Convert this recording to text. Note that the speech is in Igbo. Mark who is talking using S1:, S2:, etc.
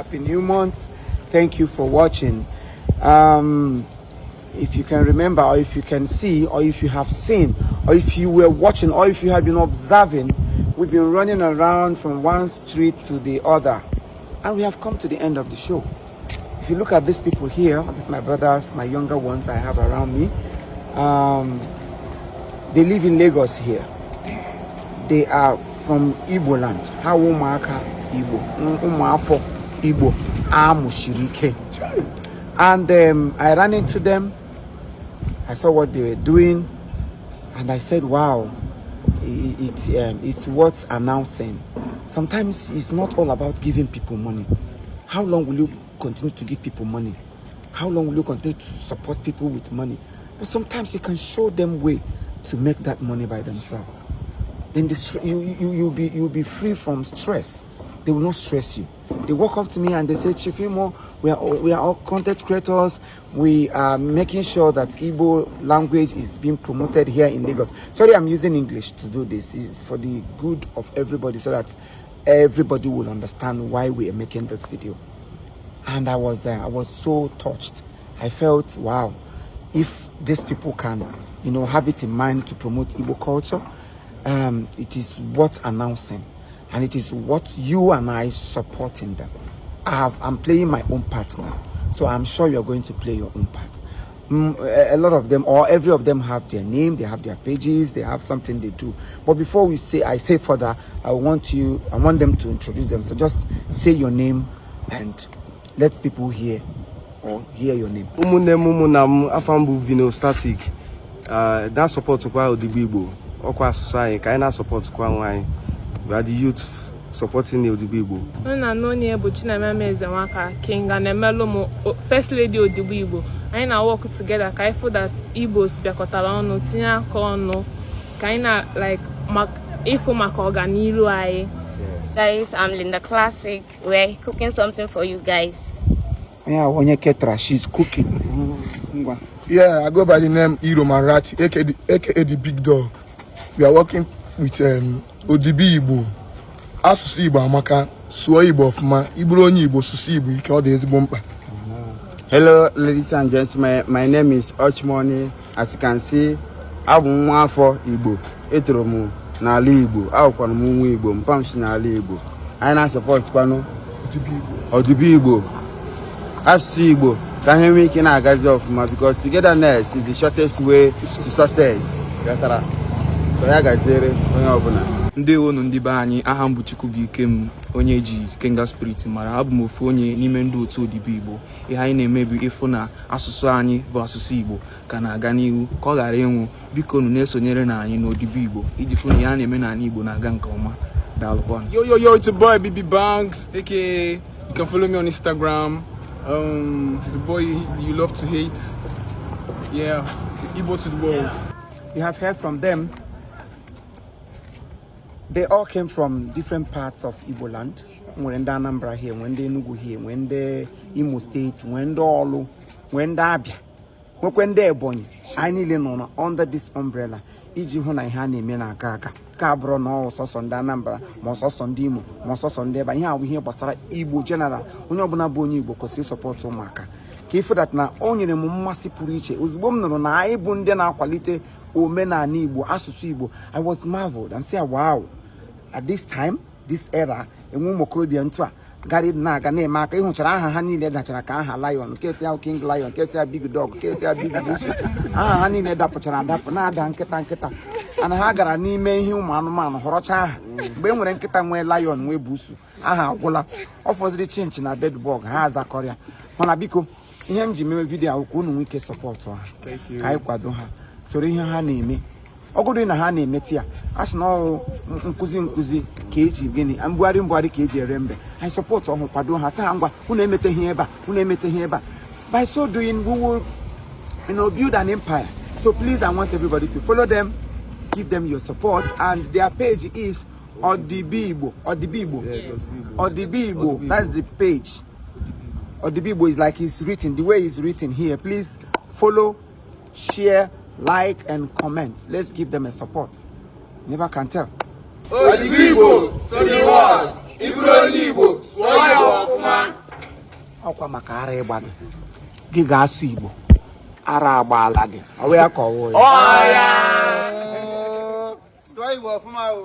S1: happy new month. Thank you for watching. If you can remember, or if you can see, or if you have seen, or if you were watching, or if you have been observing, we've been running around from one street to the other, and we have come to the end of the show. If you look at these people here, these are my brothers, my younger ones I have around me. They live in Lagos here. They are from Igbo land. How umaka Igbo, umafo Igbo, amushirike. And I ran into them. I saw what they were doing, and I said, "Wow, it's worth announcing." Sometimes it's not all about giving people money. How long will you continue to give people money? How long will you continue to support people with money? But sometimes you can show them way to make that money by themselves. Then you'll be free from stress. They will not stress you. They walk up to me and they say, Chief Imo, we are all content creators. We are making sure that Igbo language is being promoted here in Lagos. Sorry, I'm using English to do this. It's for the good of everybody, so that everybody will understand why we are making this video. And I was so touched. I felt, wow, if these people can, have it in mind to promote Igbo culture, it is worth announcing. And it is what you and I supporting them. I'm playing my own part now. So I'm sure you're going to play your own part. A lot of them, or every of them, have their name, they have their pages, they have something they do. But before I say further, I want them to introduce them. So just say your name and let people hear your name.
S2: Afambu Vino Static. That support kwa Igbo. Okwa society, kaina support kwa nwanyị. We are the youth supporting the Igbo.
S3: I know near King and Emelomo, First Lady Igbo. I now work together. I feel that Igbos Biakotalano, Tina Kono, Kaina like Ifo Makoganilu.
S4: Guys, I'm Linda Classic. We're cooking something for you guys.
S1: Yeah, when you Ketra, she's cooking.
S5: Yeah, I go by the name Iro Marati, aka the Big Dog. We are working with Odibi Igbo. Asusu Igbo amaka, suo Igbo ofuma, Ibro onye Igbo susu Igbo ike ọ dị ezigbo mkpa.
S6: Hello ladies and gentlemen, my name is Ochmoney. As you can see, abụ nwa afọ Igbo. Etoro m n'ala Igbo, akwụkwara m nwa Igbo, mpam si n'ala Igbo. Anyị na-support kwano Odibi Igbo. Asusu Igbo ka ihe nwee ike na-agazi ọfụma, because togetherness is the shortest way to success. Gatara. So ya gazere onye ọbụla.
S7: Ndewo ndị be anyị, aha m bụ Chukwubuikem, onye ji Kenga Spirit mara. Abụ m ofu onye n'ime ndị otu Odibo Igbo. Ihe anyị na-eme bụ ịfụ na asụsụ anyị bụ asụsụ Igbo ka na-aga n'ihu, ka ọ ghara ịnwụ. Biko nu na-esonyere na anyị n'Odibo Igbo iji fụ na ya na-eme na Igbo na-aga nke ọma. Daalụkwa.
S8: Yo, it's a boy BB Banks, aka you can follow me on Instagram. The boy you love to hate. Yeah, Igbo to the world.
S1: You have heard from them. They all came from different parts of Igbo land. When the Anambra here, when the Enugu here, when the Imo State, when the Olu, when the Abia, when the Ebonyi. I need to under this umbrella. Iji hona ihane mena gaga. Kabro no so sonda Anambra, mo so sondimo, mo so sonde ba here we hear basara Igbo general. Onye obuna bụ onye Igbo kwesịrị support ụmụaka. Ka ifo that na onyere m mmasị pụrụ iche. Ozugbo m nụrụ na anyị bụ ndị na-akwalite omenala Igbo, asụsụ Igbo, I was marveled and said, wow. At this time, this era, Imo Comedy Gary Naga name Maka, Honey, Dachaka, Lion, Kesia King Lion, Kesia Big Dog, Kesia Big Goose, Honey, Nedapachana, Nada, Keta, and Hagar, Nime, human man, Horocha, when Ketan Lion, we busu, Wola, offers the change in a dead bog, has a Korea. Monabiko, him Jimmy video, couldn't we can support her. Thank you. I quadoha. Sorry, her name. Ogodo na ha na-emeti ya asno nkuzi keji gini ambụari keji erembe. I support ọhụ kwado ha sa ngwa unu emeteghị ebe a unu emeteghị ebe a. By so doing we will build an empire. So please, I want everybody to follow them, give them your support, and their page is Odibo. Odibo, that's the page. Odibo is like it's written, the way it's written here. Please follow, share, like and comment. Let's give them a support. Never can tell.
S9: Odibo, so the world, Igbo, swallow of man.
S1: ọkwa maka ara ịgba gị ga-asụ Igbo ara agbaala gị ọ wee ka ọwụ ya
S2: Sụọ Igbo ọfụma o.